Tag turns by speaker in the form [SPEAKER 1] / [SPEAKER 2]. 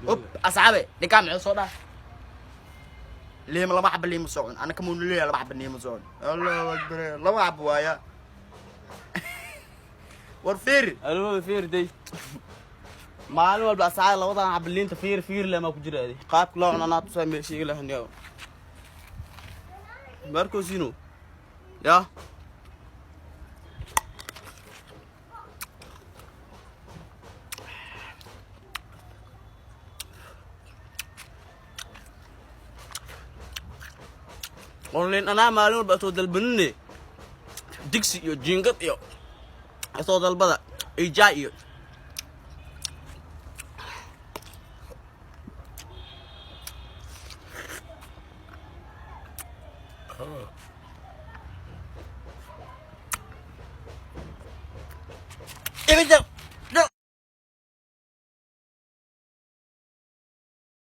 [SPEAKER 1] اوب اصحابي دي كام صودا ليه ما بحب اللي مسون انا كمون ليه لا بحب اللي مسون الله اكبر لا بحب وايا ورفير
[SPEAKER 2] أنا فير دي maalin walba asxaab labadan cabaliinta fiir leh ma ku jiraadi qaabka loo cuno naad soo meeshiga leh niyo markoosino ya online ana maalin walba soo dalbanine digsi iyo jingad iyo soo dalbada ay jaay iyo